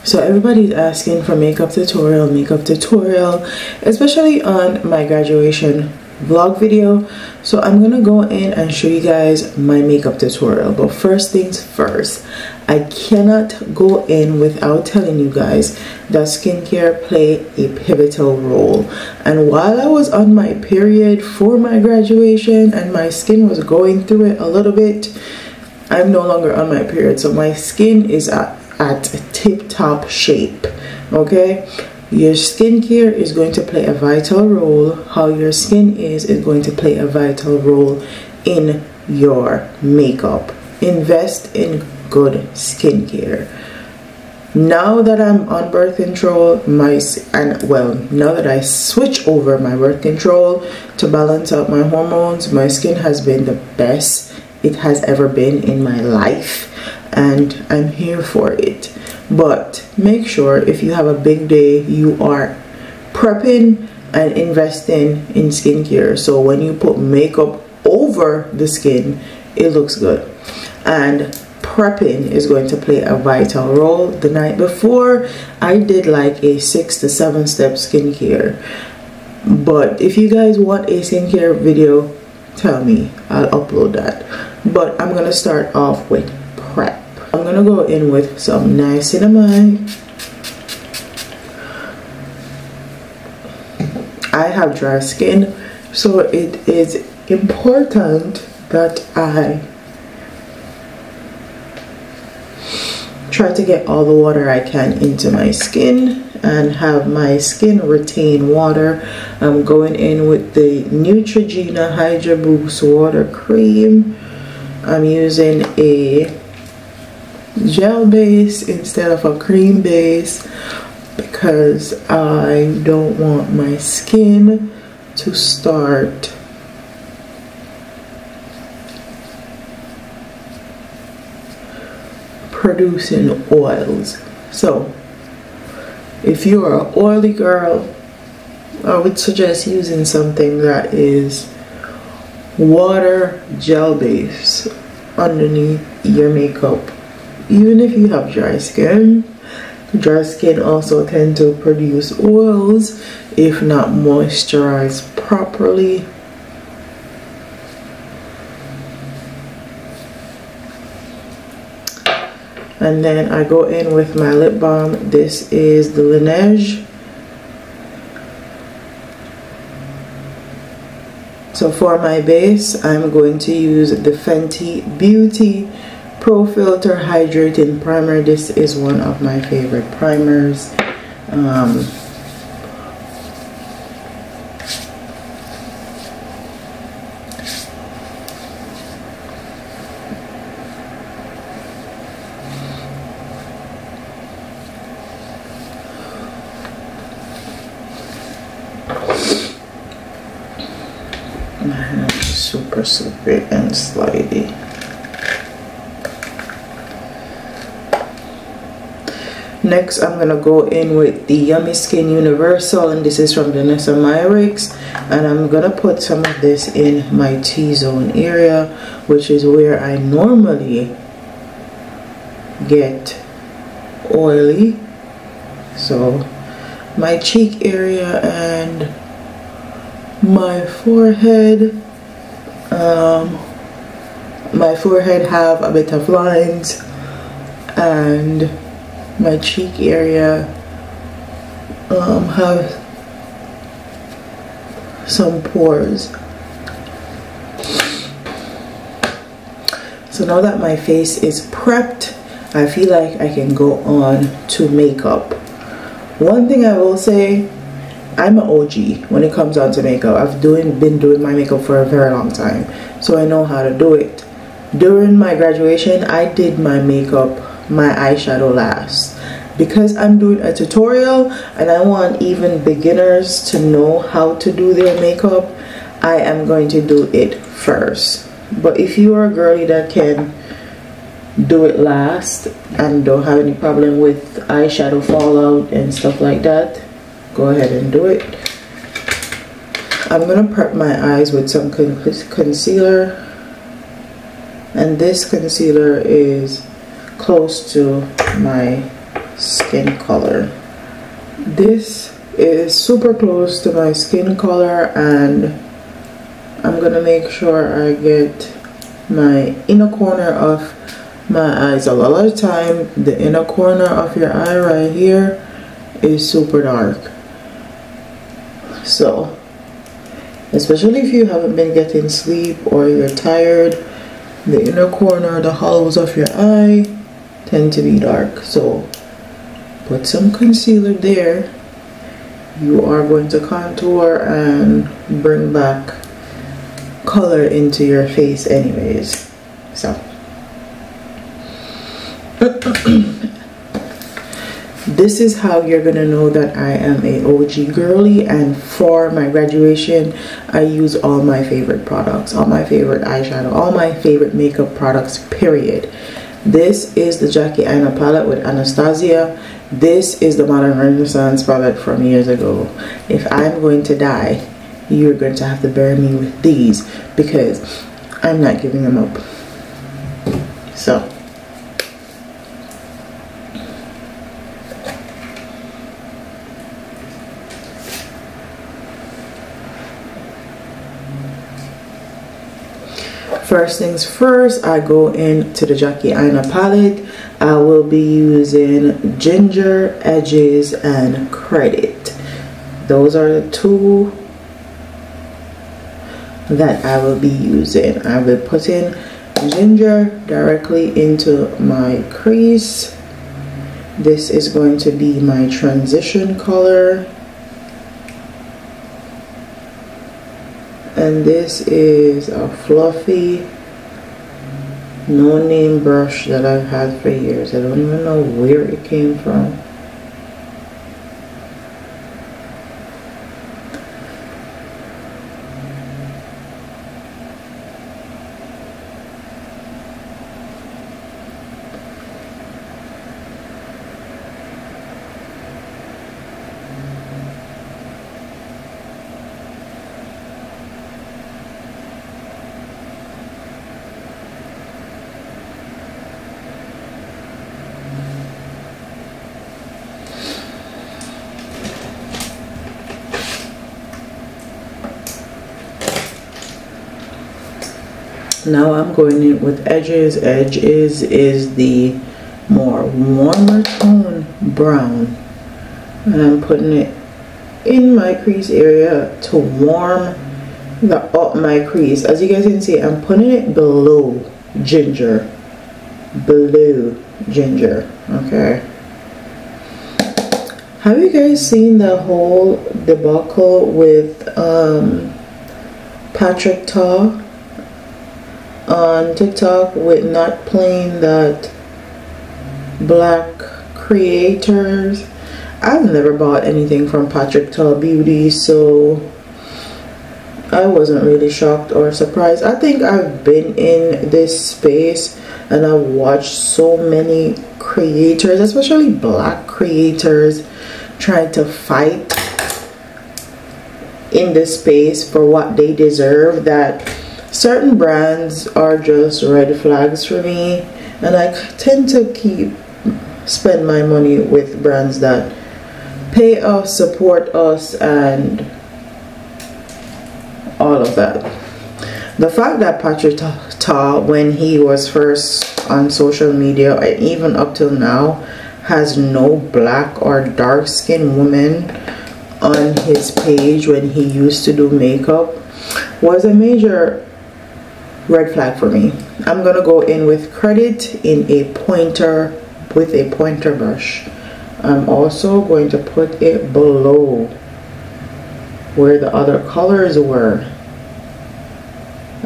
So everybody's asking for makeup tutorial, especially on my graduation vlog video. So I'm gonna go in and show you guys my makeup tutorial. But first things first, I cannot go in without telling you guys that skincare play a pivotal role. And while I was on my period for my graduation and my skin was going through it a little bit, I'm no longer on my period, so my skin is at tip-top shape. Okay, your skincare is going to play a vital role. How your skin is going to play a vital role in your makeup. Invest in good skincare. Now that I'm on birth control, now that I switch over my birth control to balance out my hormones, my skin has been the best it has ever been in my life, and I'm here for it. But make sure if you have a big day, you are prepping and investing in skincare, so when you put makeup over the skin, it looks good. And prepping is going to play a vital role. The night before, I did like a 6 to 7 step skincare, but if you guys want a skincare video, tell me, I'll upload that. But I'm gonna start off with prep. I'm gonna go in with some niacinamide. I have dry skin, so it is important that I try to get all the water I can into my skin and have my skin retain water. I'm going in with the Neutrogena Hydra Boost Water Cream. I'm using a gel base instead of a cream base because I don't want my skin to start producing oils. So if you're an oily girl, I would suggest using something that is water gel base underneath your makeup. Even if you have dry skin also tend to produce oils if not moisturized properly. And then I go in with my lip balm. This is the Laneige. So for my base, I'm going to use the Fenty Beauty Pro Filter Hydrating Primer. This is one of my favorite primers. My hand is super slippery and slidey. Next, I'm gonna go in with the Yummy Skin Universal, and this is from Vanessa Myricks, and I'm gonna put some of this in my T-zone area, which is where I normally get oily. So my cheek area and my forehead. My forehead have a bit of lines, and my cheek area have some pores. So now that my face is prepped, I feel like I can go on to makeup. One thing I will say, I'm an OG when it comes down to makeup. I've been doing my makeup for a very long time, so I know how to do it. During my graduation, I did my makeup, my eyeshadow last, because I'm doing a tutorial and I want even beginners to know how to do their makeup. I am going to do it first. But if you are a girly that can do it last and don't have any problem with eyeshadow fallout and stuff like that, go ahead and do it. I'm gonna prep my eyes with some concealer, and this concealer is close to my skin color. This is super close to my skin color, and I'm gonna make sure I get my inner corner of my eyes. A lot of time the inner corner of your eye right here is super dark, so especially if you haven't been getting sleep or you're tired, the inner corner, the hollows of your eye tend to be dark. So put some concealer there. You are going to contour and bring back color into your face anyways. So this is how you're gonna know that I am a OG girly. And for my graduation, I use all my favorite products, all my favorite eyeshadow, all my favorite makeup products, period. This is the Jackie Aina palette with Anastasia. This is the Modern Renaissance palette from years ago. If I'm going to die, you're going to have to bury me with these, because I'm not giving them up. So first things first, I go into the Jackie Aina palette. I will be using Ginger, Edges, and Credit. Those are the two that I will be using. I will put in Ginger directly into my crease. This is going to be my transition color. And this is a fluffy no-name brush that I've had for years. I don't even know where it came from. Now I'm going in with Edges. Edges is the more warmer tone brown, and I'm putting it in my crease area to warm up my crease. As you guys can see, I'm putting it below Ginger, okay? Have you guys seen the whole debacle with Patrick Ta on TikTok with not playing that black creators? I've never bought anything from Patrick Ta Beauty, so I wasn't really shocked or surprised. I think I've been in this space and I've watched so many creators, especially black creators, trying to fight in this space for what they deserve, that certain brands are just red flags for me, and I tend to spend my money with brands that pay us, support us, and all of that. The fact that Patrick Ta, when he was first on social media and even up till now, has no black or dark skinned woman on his page when he used to do makeup was a major red flag for me. I'm gonna go in with Credit in a pointer, with a pointer brush. I'm also going to put it below where the other colors were,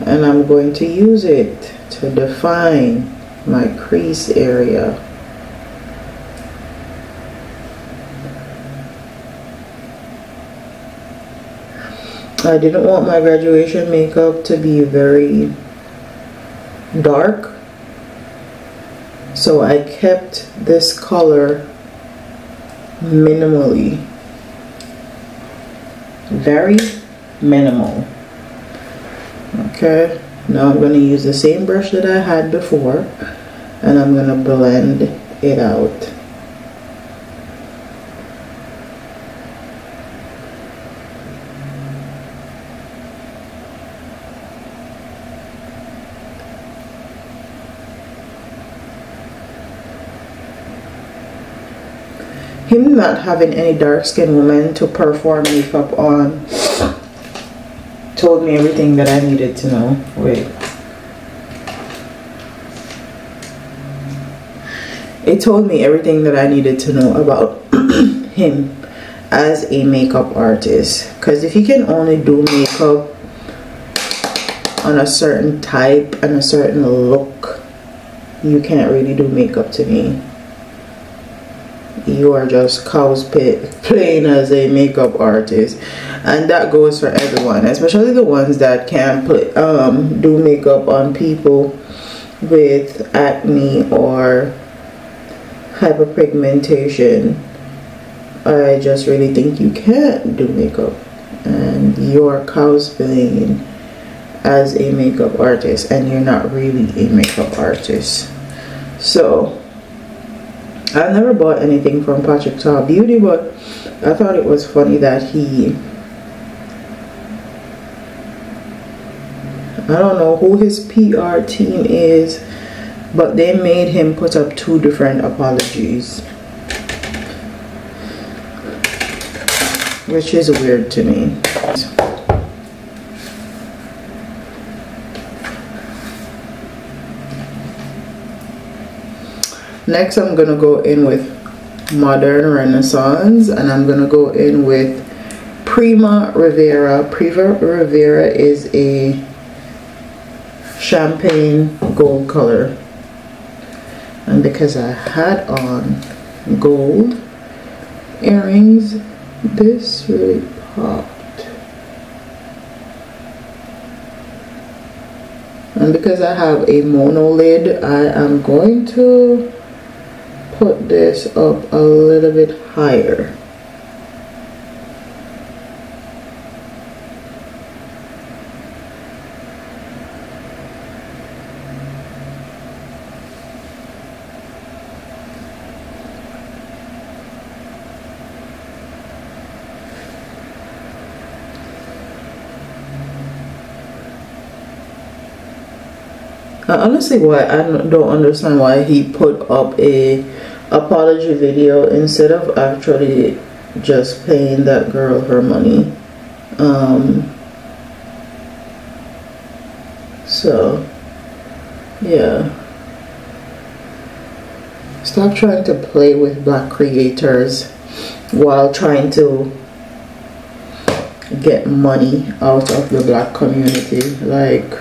and I'm going to use it to define my crease area. I didn't want my graduation makeup to be very dark, so I kept this color minimally, very minimal. Okay, now I'm going to use the same brush that I had before, and I'm going to blend it out. him not having any dark-skinned woman to perform makeup on told me everything that I needed to know. Wait. It told me everything that I needed to know about him as a makeup artist. Because if you can only do makeup on a certain type and a certain look, you can't really do makeup to me. You are just cows playing as a makeup artist, and that goes for everyone, especially the ones that can't do makeup on people with acne or hyperpigmentation. I just really think you can't do makeup, and you're cosplaying as a makeup artist, and you're not really a makeup artist. So I've never bought anything from Patrick Ta Beauty, but I thought it was funny that I don't know who his PR team is, but they made him put up 2 different apologies, which is weird to me. Next, I'm gonna go in with Modern Renaissance, and I'm gonna go in with Prima Rivera. Prima Rivera is a champagne gold color, and because I had on gold earrings, this really popped. And because I have a mono lid, I am going to put this up a little bit higher. Honestly, I don't understand why he put up a apology video instead of actually just paying that girl her money. So yeah, stop trying to play with black creators while trying to get money out of the black community. Like,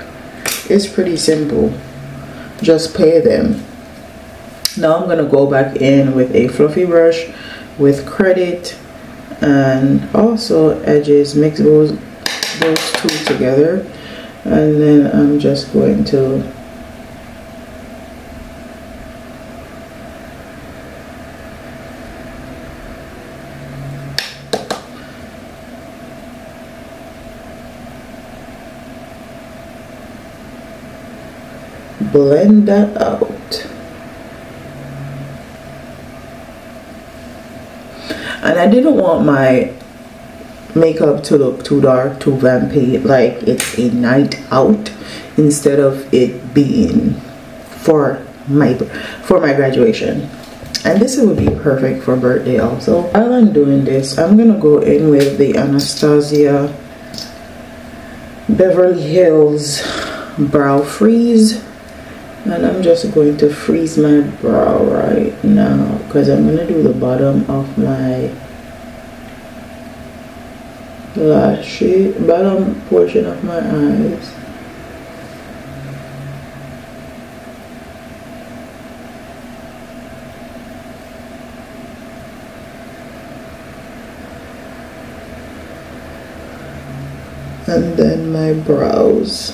it's pretty simple, just pay them. Now I'm gonna go back in with a fluffy brush with credit and also edges, mix those 2 together, and then I'm just going to blend that out. And I didn't want my makeup to look too dark, too vampy, like it's a night out, instead of it being for my graduation. And this would be perfect for birthday also. While I'm doing this, I'm gonna go in with the Anastasia Beverly Hills Brow Freeze, and I'm just going to freeze my brow right now because I'm gonna do the bottom of my lashes, bottom portion of my eyes. And then my brows.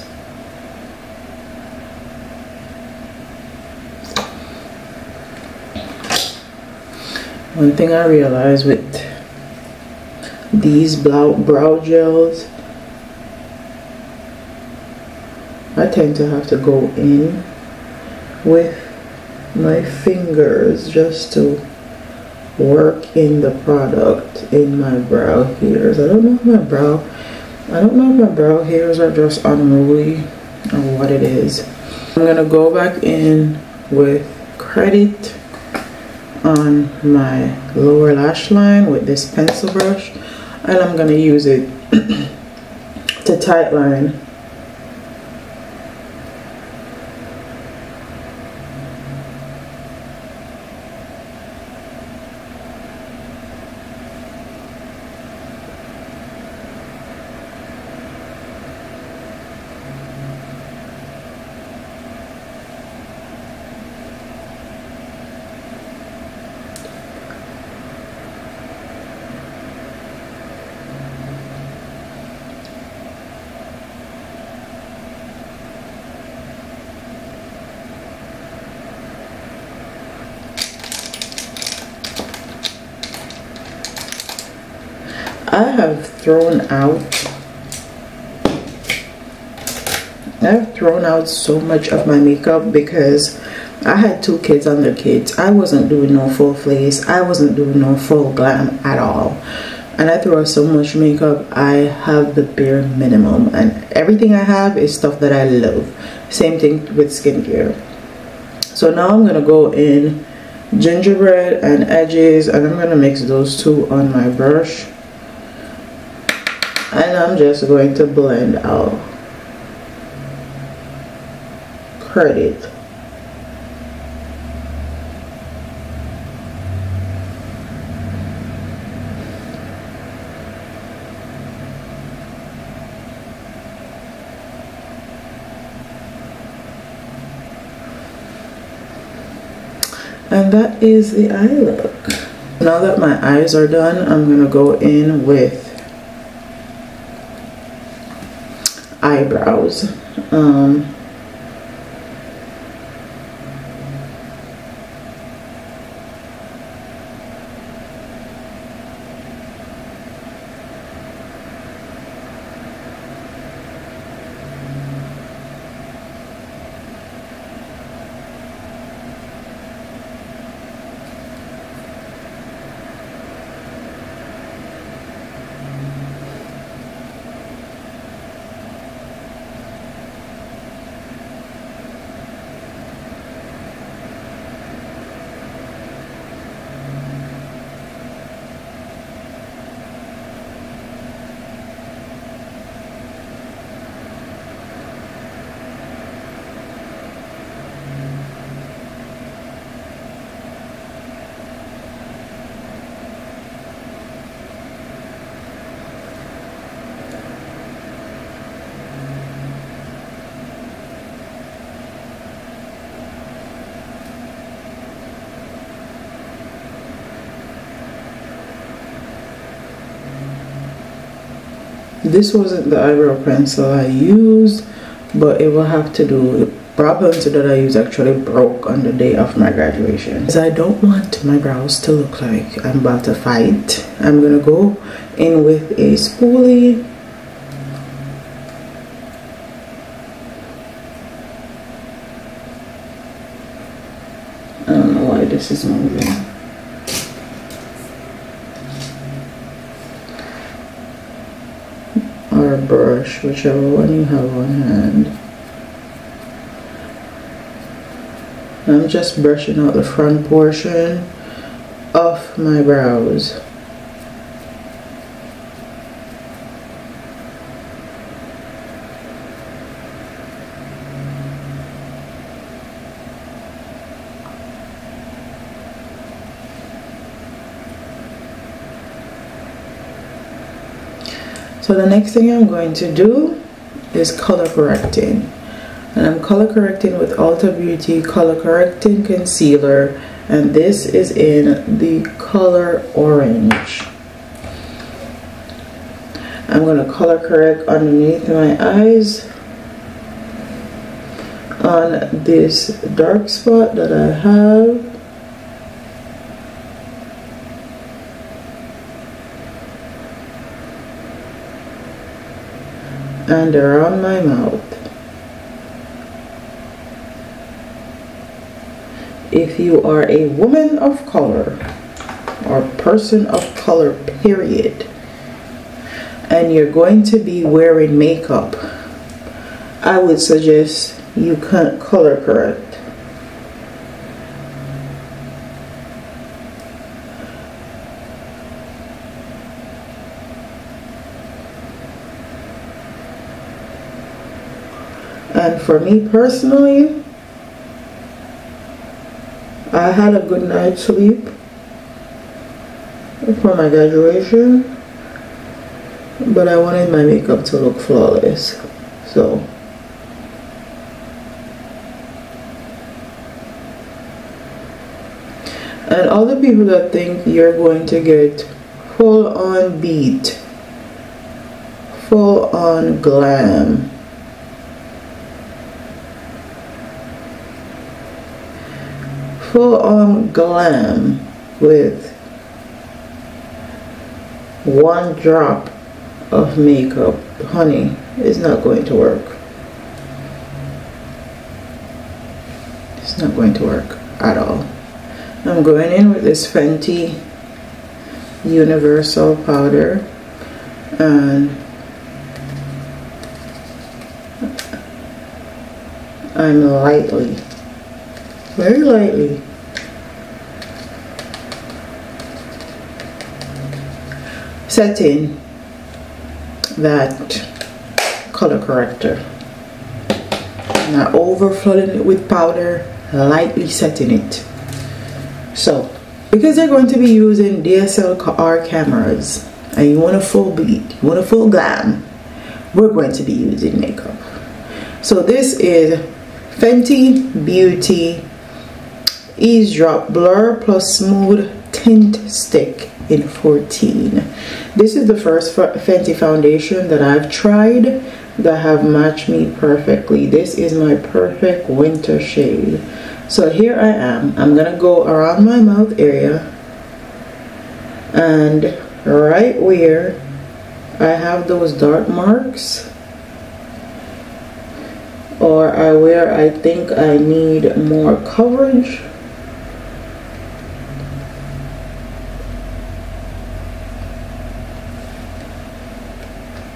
One thing I realized with these brow gels, I tend to have to go in with my fingers just to work in the product in my brow hairs. I don't know if my brow hairs are just unruly or what it is. I'm gonna go back in with credit on my lower lash line with this pencil brush, and I'm going to use it to tightline. I have thrown out so much of my makeup because I had 2 kids under kids. I wasn't doing no full face. I wasn't doing no full glam at all. And I throw out so much makeup. I have the bare minimum. And everything I have is stuff that I love. Same thing with skincare. So now I'm going to go in gingerbread and edges. And I'm going to mix those two on my brush. And I'm just going to blend out. Credit. And that is the eye look. Now that my eyes are done, I'm gonna go in with eyebrows. This wasn't the eyebrow pencil I used, but it will have to do. The brow pencil that I used actually broke on the day of my graduation. Because I don't want my brows to look like I'm about to fight, I'm gonna go in with a spoolie. I don't know why this is moving. Or brush, whichever one you have on hand. I'm just brushing out the front portion of my brows. So the next thing I'm going to do is color correcting. And I'm color correcting with Ulta Beauty Color Correcting Concealer. And this is in the color orange. I'm going to color correct underneath my eyes on this dark spot that I have. And around my mouth. If you are a woman of color or person of color period, and you're going to be wearing makeup, I would suggest you can color correct. And for me personally, I had a good night's sleep for my graduation, but I wanted my makeup to look flawless. So and all the people that think you're going to get full on beat, full on glam, full on glam with one drop of makeup, honey, it's not going to work. It's not going to work at all. I'm going in with this Fenty Universal powder, and I'm lightly, very lightly, setting that color corrector. Not over flooding it with powder, lightly setting it. So because they're going to be using DSLR cameras and you want a full beat, you want a full glam, we're going to be using makeup. So this is Fenty Beauty Eavesdrop Blur Plus Smooth Tint Stick in 14. This is the first Fenty foundation that I've tried that have matched me perfectly. This is my perfect winter shade. So here I am. I'm gonna go around my mouth area, and right where I have those dark marks, or where I think I need more coverage,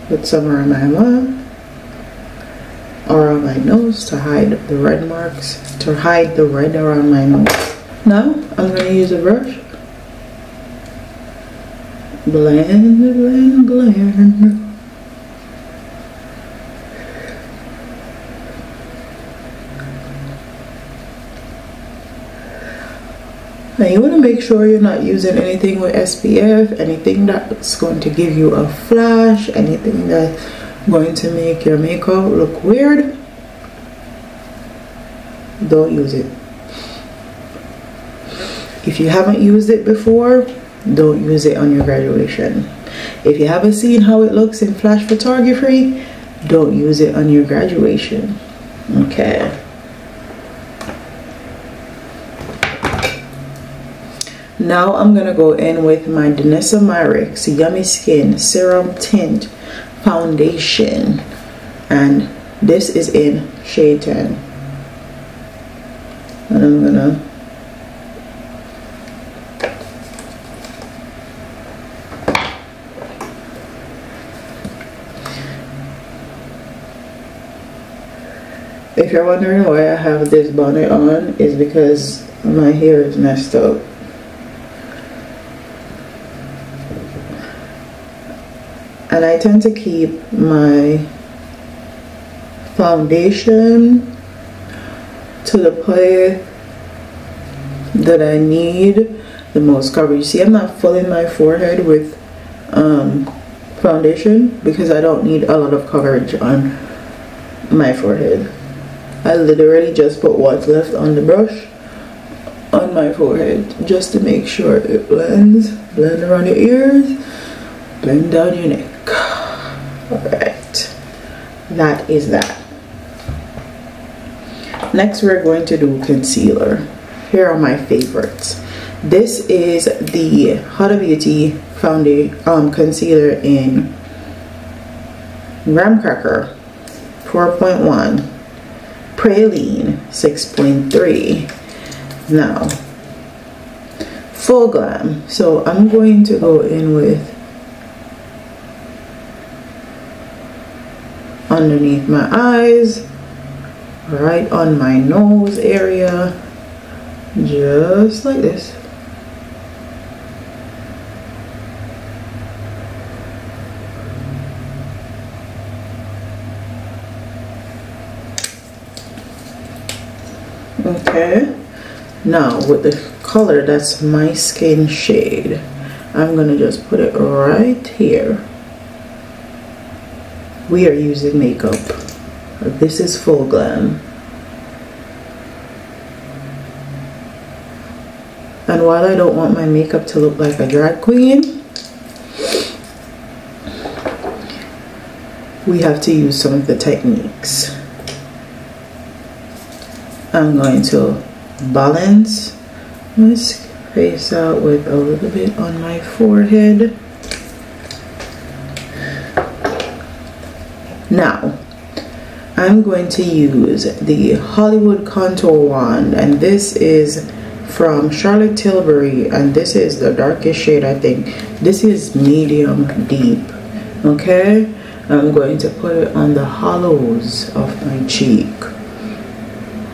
put some around my mouth or on my nose to hide the red marks, to hide the red around my nose. Now I'm going to use a brush. Blend, blend, blend. Now you want to make sure you're not using anything with SPF, anything that's going to give you a flash, anything that's going to make your makeup look weird. Don't use it. If you haven't used it before, don't use it on your graduation. If you haven't seen how it looks in flash photography, don't use it on your graduation. Okay. Now I'm gonna go in with my Danessa Myricks Yummy Skin Serum Tint Foundation, and this is in shade 10, and I'm gonna if you're wondering why I have this bonnet on, is because my hair is messed up. And I tend to keep my foundation to the place that I need the most coverage. See, I'm not filling my forehead with foundation because I don't need a lot of coverage on my forehead. I literally just put what's left on the brush on my forehead just to make sure it blends. Blend around your ears, blend down your neck. Alright, that is that. Next we're going to do concealer. Here are my favorites. This is the Huda Beauty concealer in Graham Cracker 4.1, Praline 6.3. Now, full glam. So I'm going to go in with underneath my eyes, right on my nose area, just like this. Okay, now with the color that's my skin shade, I'm gonna just put it right here. We are using makeup. This is Full Glam. And while I don't want my makeup to look like a drag queen, we have to use some of the techniques. I'm going to balance my face out with a little bit on my forehead. Now, I'm going to use the Hollywood Contour Wand, and this is from Charlotte Tilbury, and this is the darkest shade, I think. This is medium deep. Okay, I'm going to put it on the hollows of my cheek.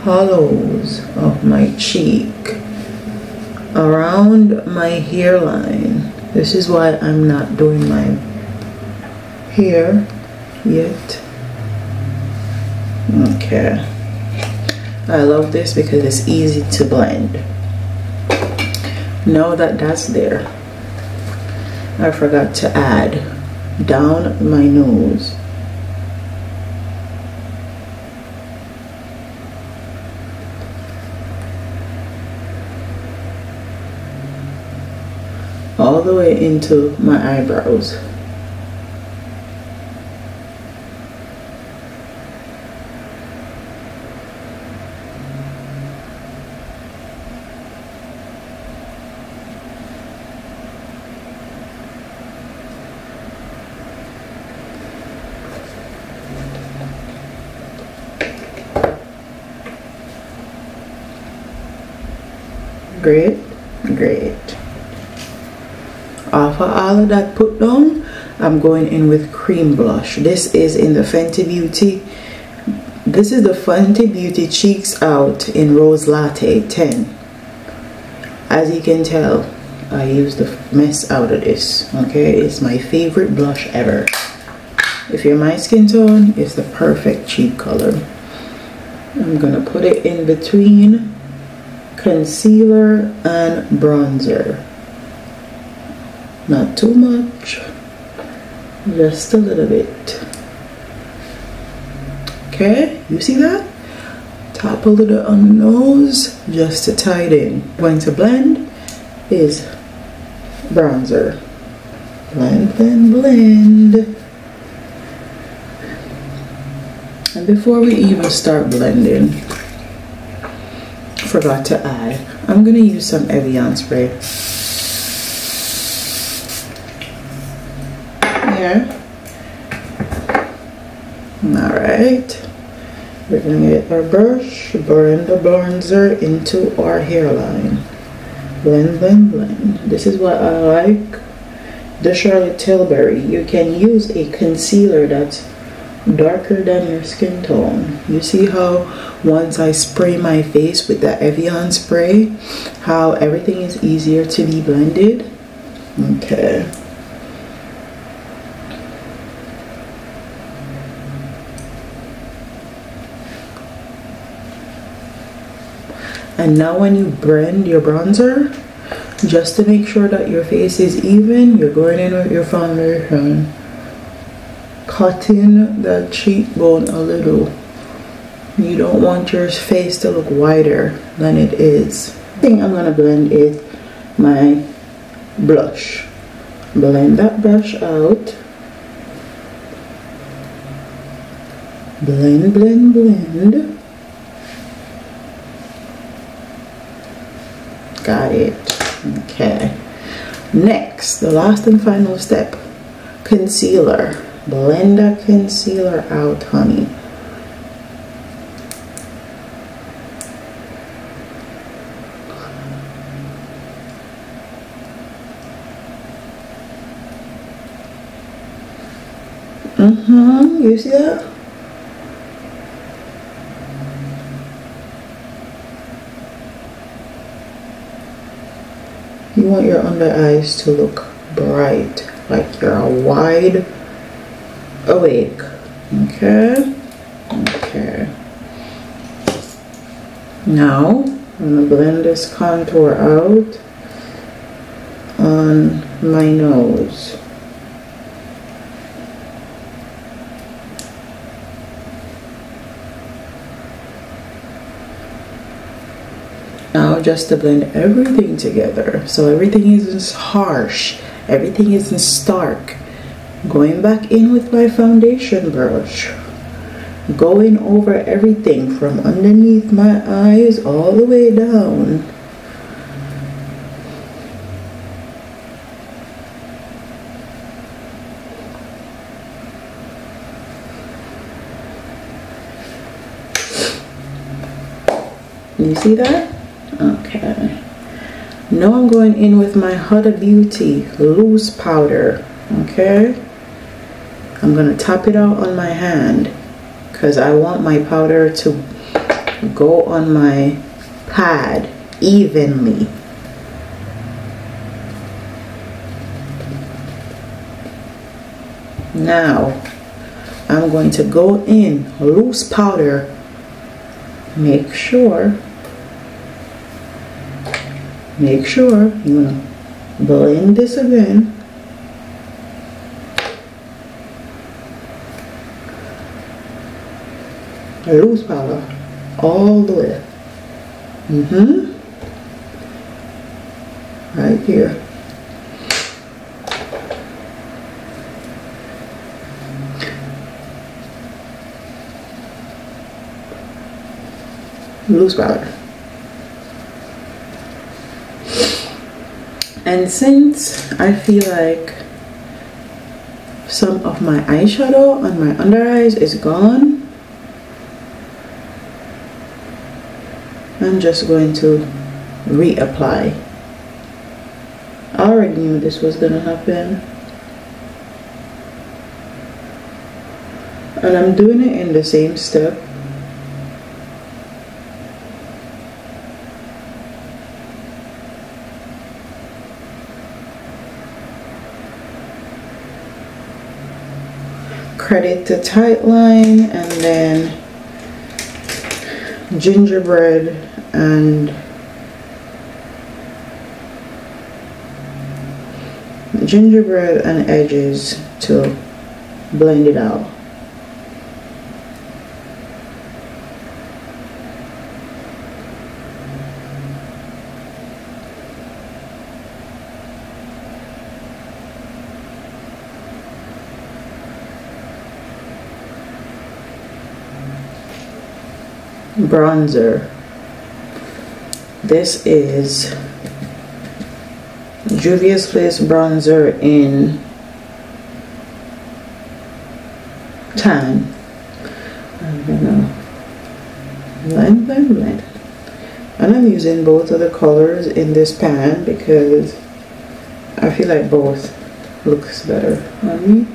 Hollows of my cheek, around my hairline. This is why I'm not doing my hair yet. Okay, I love this because it's easy to blend. Now that that's there, I forgot to add down my nose. All the way into my eyebrows. Great, great. After all of that put down, I'm going in with cream blush. This is in the Fenty Beauty. This is the Fenty Beauty Cheeks Out in Rose Latte 10. As you can tell, I used the mess out of this. Okay, it's my favorite blush ever. If you're my skin tone, it's the perfect cheek color. I'm gonna put it in between concealer and bronzer. Not too much, just a little bit. Okay, you see that? Tap a little on the nose just to tie it in. Going to blend is bronzer. Blend, blend, blend. And before we even start blending, forgot to add, I'm gonna use some Evian spray. Here. Alright. We're gonna get our brush, blend the bronzer into our hairline. Blend, blend, blend. This is what I like. The Charlotte Tilbury. You can use a concealer that's darker than your skin tone. You see how once I spray my face with the Evian spray, how everything is easier to be blended? Okay. And now when you blend your bronzer, just to make sure that your face is even, you're going in with your foundation, cutting the cheekbone a little. You don't want your face to look wider than it is. The thing I'm gonna blend is my blush. Blend that brush out. Blend, blend, blend. Got it. Okay. Next, the last and final step, concealer. Blend that concealer out, honey. You see that? You want your under eyes to look bright, like you're wide awake. Okay? Okay. Now I'm gonna blend this contour out on my nose. Now just to blend everything together so everything isn't harsh, everything isn't stark. Going back in with my foundation brush, going over everything from underneath my eyes all the way down. You see that? Okay. Now I'm going in with my Huda Beauty loose powder. Okay. I'm gonna tap it out on my hand because I want my powder to go on my pad evenly. Now I'm going to go in loose powder. Make sure you want to blend this again. Loose powder all the way. Right here. Loose powder. And since I feel like some of my eyeshadow on my under eyes is gone, I'm just going to reapply. I already knew this was gonna happen, and I'm doing it in the same step. Credit to Tightline, and then gingerbread and edges to blend it out. Bronzer. This is Juvia's Place bronzer in tan. I'm gonna blend. And I'm using both of the colors in this pan because I feel like both looks better on me.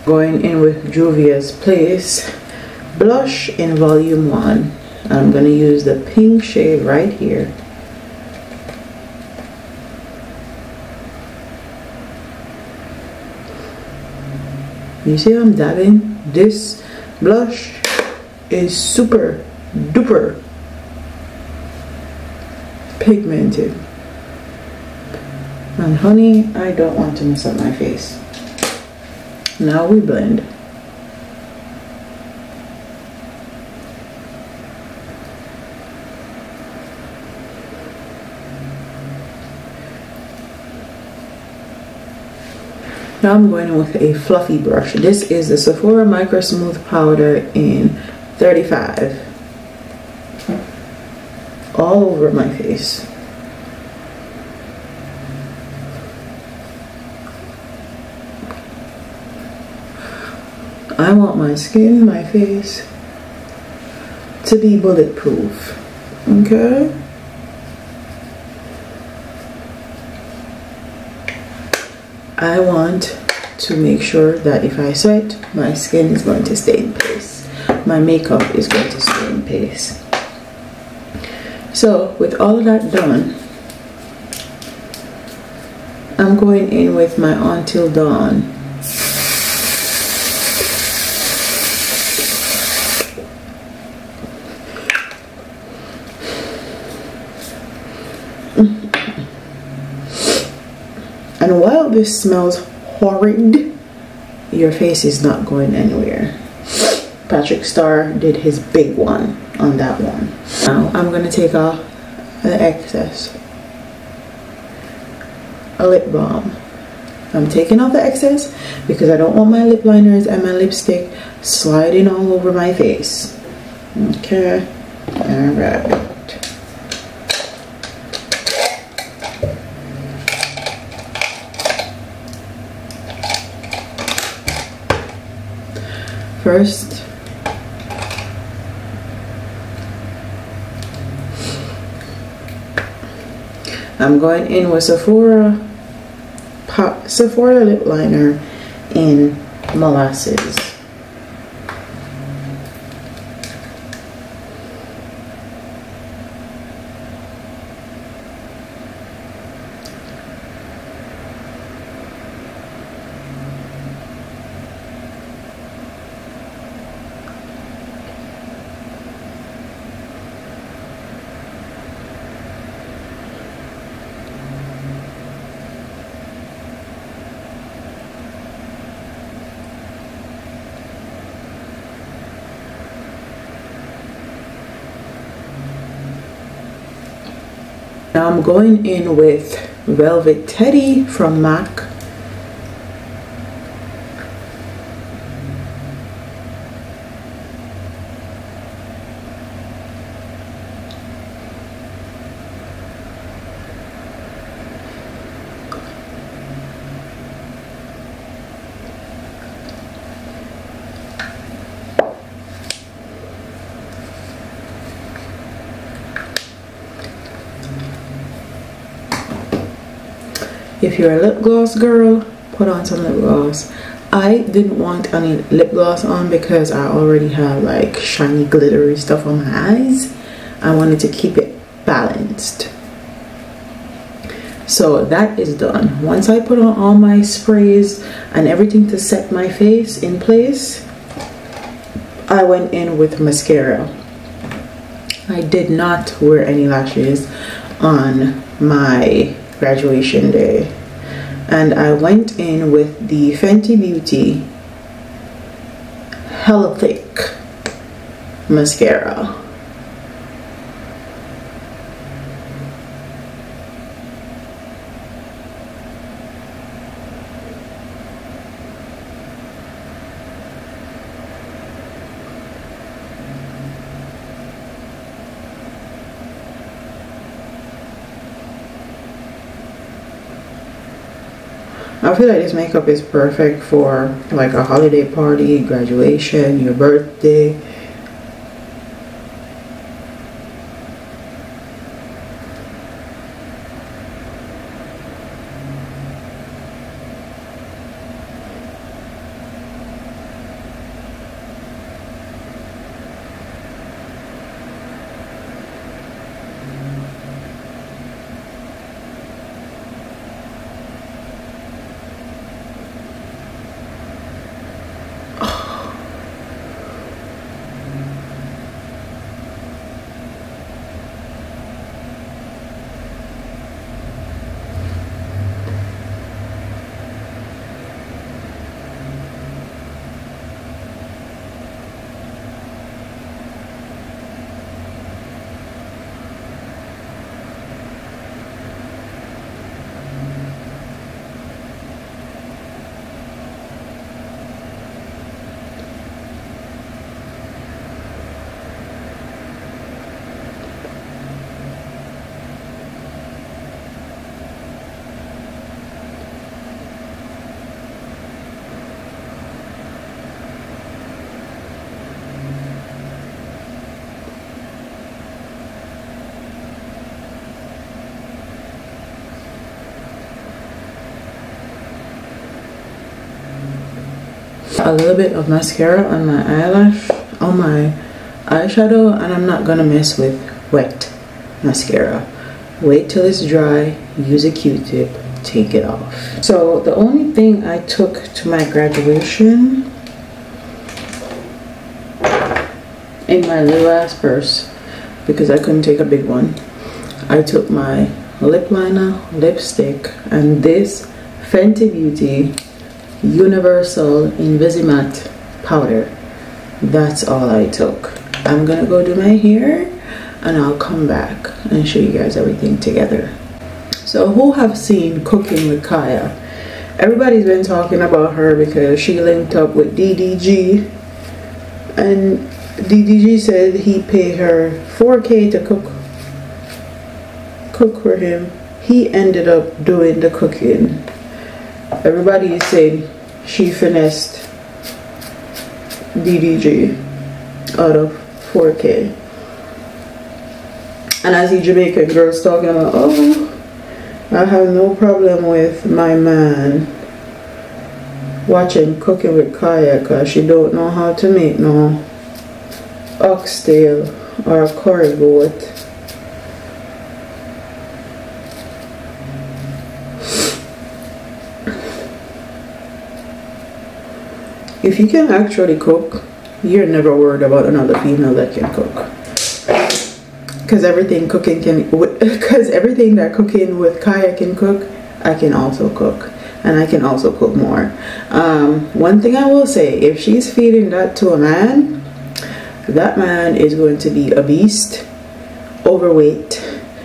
Going in with Juvia's Place blush in volume 1. I'm going to use the pink shade right here. You see how I'm dabbing? This blush is super duper pigmented. And honey, I don't want to mess up my face. Now we blend. Now I'm going in with a fluffy brush. This is the Sephora Micro Smooth Powder in 35. All over my face. I want my skin, my face to be bulletproof. Okay? I want to make sure that if I sweat, my skin is going to stay in place. My makeup is going to stay in place. So with all of that done, I'm going in with my Until Dawn. And while this smells horrid, your face is not going anywhere. Patrick Starr did his big one on that one. Now I'm going to take off the excess. A lip balm. I'm taking off the excess because I don't want my lip liners and my lipstick sliding all over my face. Okay, alright. First, I'm going in with Sephora lip liner in Molasses. Now I'm going in with Velvet Teddy from MAC. If you're a lip gloss girl, put on some lip gloss. I didn't want any lip gloss on because I already have like shiny glittery stuff on my eyes. I wanted to keep it balanced. So that is done. Once I put on all my sprays and everything to set my face in place, I went in with mascara. I did not wear any lashes on my graduation day, and I went in with the Fenty Beauty Hella Thick mascara. I feel like this makeup is perfect for like a holiday party, graduation, your birthday. A little bit of mascara on my eyelash, on my eyeshadow, and I'm not gonna mess with wet mascara. Wait till it's dry, use a Q-tip, take it off. So the only thing I took to my graduation in my little ass purse, because I couldn't take a big one, I took my lip liner, lipstick, and this Fenty Beauty Universal Invisimatte powder. That's all I took. I'm gonna go do my hair and I'll come back and show you guys everything together. So who have seen Cooking with Kaya? Everybody's been talking about her because she linked up with DDG, and DDG said he paid her $4K to cook for him. He ended up doing the cooking. Everybody is saying she finessed DDG out of 4K. And I see Jamaican girls talking about, oh, I have no problem with my man watching Cooking with Kaya because she don't know how to make no oxtail or curry goat. If you can actually cook, you're never worried about another female that can cook. Because everything that Cooking with Kaya can cook, I can also cook. And I can also cook more. One thing I will say, if she's feeding that to a man, that man is going to be a beast, overweight,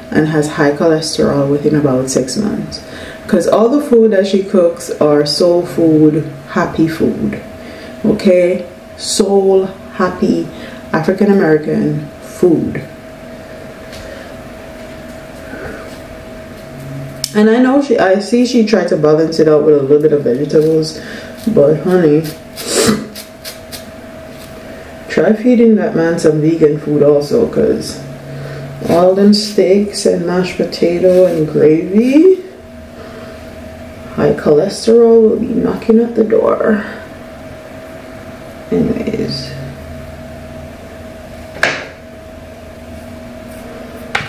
and has high cholesterol within about 6 months. Because all the food that she cooks are soul food, happy food. Okay? Soul, happy, African American food. And I know I see she tried to balance it out with a little bit of vegetables, but honey, try feeding that man some vegan food also, because all them steaks and mashed potato and gravy, high cholesterol will be knocking at the door. Anyways,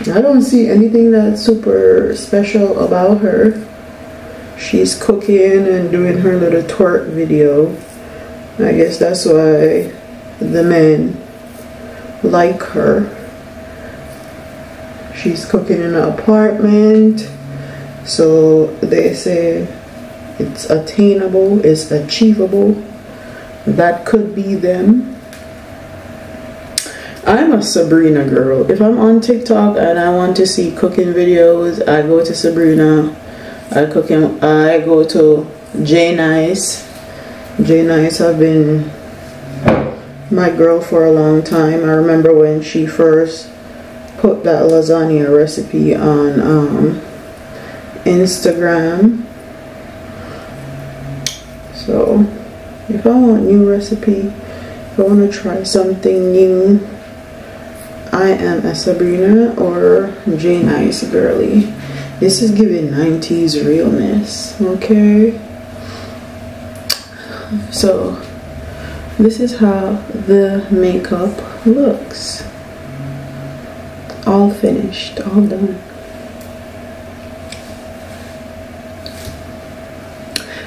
I don't see anything that's super special about her. She's cooking and doing her little twerk video. I guess that's why the men like her. She's cooking in an apartment, so they say it's attainable, it's achievable. That could be them. I'm a Sabrina girl. If I'm on TikTok and I want to see cooking videos, I go to Sabrina. I go to J Nice. J Nice have been my girl for a long time. I remember when she first put that lasagna recipe on Instagram. So if I want new recipe, if I want to try something new, I am a Sabrina or J Nice girly. This is giving 90s realness, okay? So this is how the makeup looks. All finished, all done.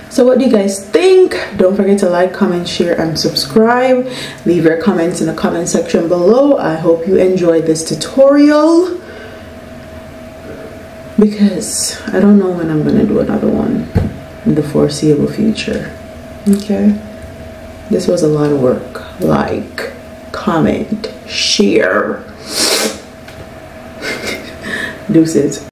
So what do you guys think? Don't forget to like, comment, share, and subscribe. Leave your comments in the comment section below. I hope you enjoyed this tutorial, because I don't know when I'm gonna do another one in the foreseeable future. Okay, this was a lot of work. Like, comment, share. Deuces.